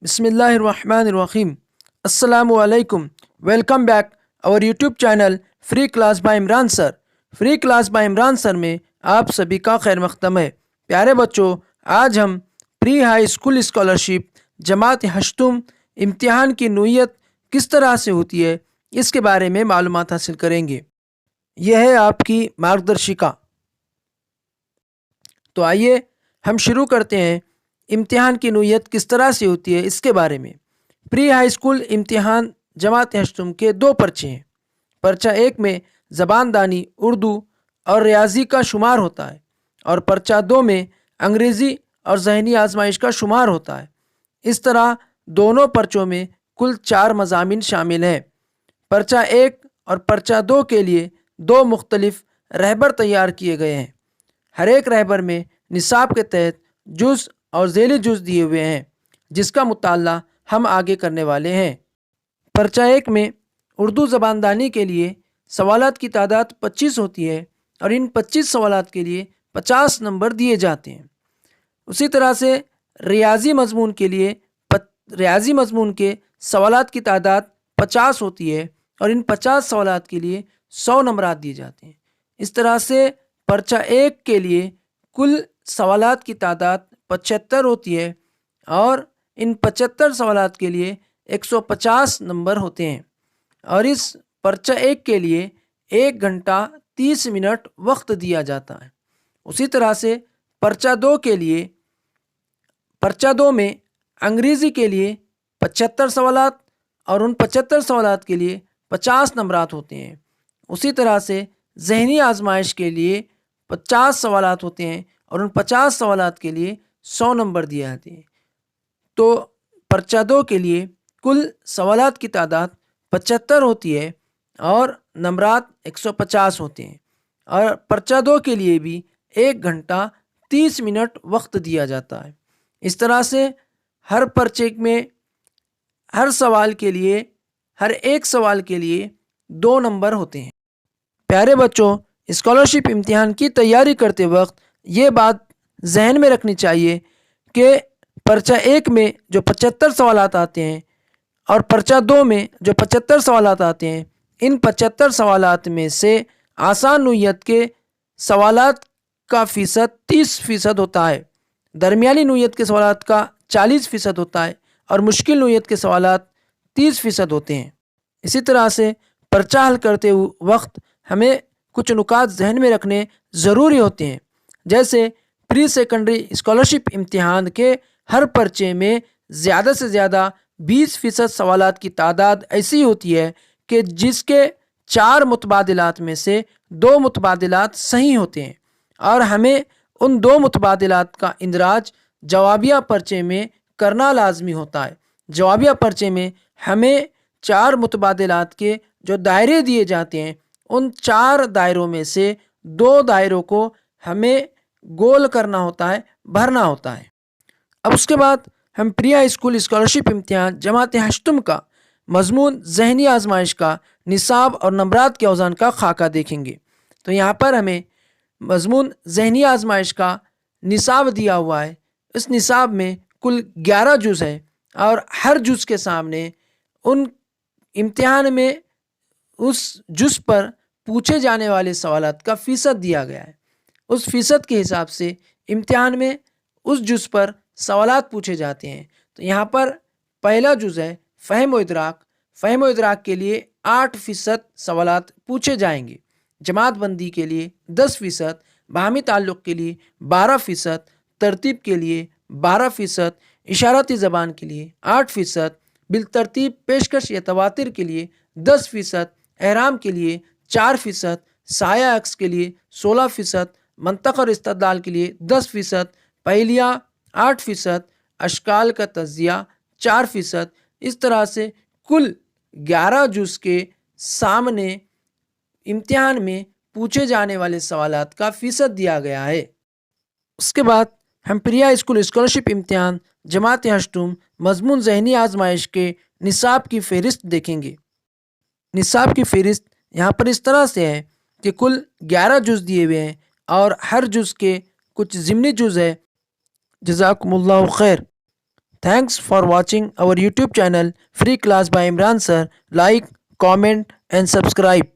بسم اللہ الرحمن الرحیم. السلام علیکم. ویلکم بیک اور YouTube channel free class by Imran sir. Free class by Imran sir میں آپ سبھی کا خیر مقدم ہے. پیارے بچوں، آج ہم پری ہائی اسکول اسکالرشپ جماعت ہشتم امتحان کی نوعیت کس طرح سے ہوتی ہے اس کے بارے میں معلومات حاصل کریں گے. یہ ہے آپ کی مارگدرشکا. تو آئیے ہم شروع کرتے ہیں. امتحان کی نوعیت کس طرح سے ہوتی ہے اس کے بارے میں. پری ہائی اسکول امتحان جماعت ہشتم کے دو پرچے ہیں. پرچہ ایک میں زبان دانی، اردو اور ریاضی کا شمار ہوتا ہے، اور پرچہ دو میں انگریزی اور ذہنی آزمائش کا شمار ہوتا ہے. اس طرح دونوں پرچوں میں کل 4 مضامین شامل ہیں. پرچہ ایک اور پرچہ دو کے لیے دو مختلف رہبر تیار کیے گئے ہیں. ہر ایک رہبر میں نصاب کے تحت جز اور ذیلی جز دیے ہوئے ہیں، جس کا مطالعہ ہم آگے کرنے والے ہیں. پرچہ ایک میں اردو زبان دانی کے لیے سوالات کی تعداد 25 ہوتی ہے، اور ان 25 سوالات کے لیے 50 نمبر دیے جاتے ہیں. اسی طرح سے ریاضی مضمون کے سوالات کی تعداد 50 ہوتی ہے، اور ان 50 سوالات کے لیے 100 نمبرات دیے جاتے ہیں. اس طرح سے پرچہ ایک کے لیے کل سوالات کی تعداد 75 ہوتی ہے، اور ان 75 سوالات کے لیے 150 نمبر ہوتے ہیں. اور اس پرچہ ایک کے لیے 1 گھنٹہ 30 منٹ وقت دیا جاتا ہے. اسی طرح سے پرچہ دو میں انگریزی کے لیے 75 سوالات، اور ان 75 سوالات کے لیے 50 نمبرات ہوتے ہیں. اسی طرح سے ذہنی آزمائش کے لیے 50 سوالات ہوتے ہیں، اور ان 50 سوالات کے لیے 100 نمبر دیے جاتے ہیں. تو پرچہ دو کے لیے کل سوالات کی تعداد 75 ہوتی ہے، اور نمبرات 150 ہوتے ہیں. اور پرچہ دو کے لیے بھی 1 گھنٹہ 30 منٹ وقت دیا جاتا ہے. اس طرح سے ہر پرچے میں ہر ایک سوال کے لیے 2 نمبر ہوتے ہیں. پیارے بچوں، اسکالرشپ امتحان کی تیاری کرتے وقت یہ بات ذہن میں رکھنی چاہیے کہ پرچہ ایک میں جو 75 سوالات آتے ہیں اور پرچہ دو میں جو 75 سوالات آتے ہیں، ان 75 سوالات میں سے آسان نوعیت کے سوالات کا فیصد 30% ہوتا ہے، درمیانی نوعیت کے سوالات کا 40% ہوتا ہے، اور مشکل نوعیت کے سوالات 30% ہوتے ہیں. اسی طرح سے پرچہ حل کرتے وقت ہمیں کچھ نکات ذہن میں رکھنے ضروری ہوتے ہیں. جیسے پری سیکنڈری اسکالرشپ امتحان کے ہر پرچے میں زیادہ سے زیادہ 20% سوالات کی تعداد ایسی ہوتی ہے کہ جس کے 4 متبادلات میں سے 2 متبادلات صحیح ہوتے ہیں، اور ہمیں ان 2 متبادلات کا اندراج جوابیہ پرچے میں کرنا لازمی ہوتا ہے. جوابیہ پرچے میں ہمیں 4 متبادلات کے جو دائرے دیے جاتے ہیں، ان 4 دائروں میں سے 2 دائروں کو ہمیں گول کرنا ہوتا ہے، بھرنا ہوتا ہے. اب اس کے بعد ہم پری ہائی اسکول اسکالرشپ امتحان جماعت ہشتم کا مضمون ذہنی آزمائش کا نصاب اور نمبرات کے اوزان کا خاکہ دیکھیں گے. تو یہاں پر ہمیں مضمون ذہنی آزمائش کا نصاب دیا ہوا ہے. اس نصاب میں کل 11 جز ہے، اور ہر جز کے سامنے ان امتحان میں اس جز پر پوچھے جانے والے سوالات کا فیصد دیا گیا ہے. اس فیصد کے حساب سے امتحان میں اس جز پر سوالات پوچھے جاتے ہیں. تو یہاں پر پہلا جز ہے فہم و ادراک. فہم و ادراک کے لیے 8% سوالات پوچھے جائیں گے. جماعت بندی کے لیے 10%، باہمی تعلق کے لیے 12%، ترتیب کے لیے 12%، اشارتی زبان کے لیے 8%، بالترتیب پیشکش یا تواتر کے لیے 10%، احرام کے لیے 4%، سایہ عکس کے لیے 16%، منطق اور استدلال کے لیے 10%، پہیلیاں 8%، اشکال کا تجزیہ 4%. اس طرح سے کل 11 جز کے سامنے امتحان میں پوچھے جانے والے سوالات کا فیصد دیا گیا ہے. اس کے بعد ہم پری ہائی اسکول اسکالرشپ امتحان جماعت ہشتم مضمون ذہنی آزمائش کے نصاب کی فہرست دیکھیں گے. نصاب کی فہرست یہاں پر اس طرح سے ہے کہ کل 11 جز دیے ہوئے ہیں، اور ہر جز کے کچھ ضمنی جز ہے. جزاکم اللہ خیر. Thanks for watching our YouTube channel Free Class by Imran Sir. Like, comment and subscribe.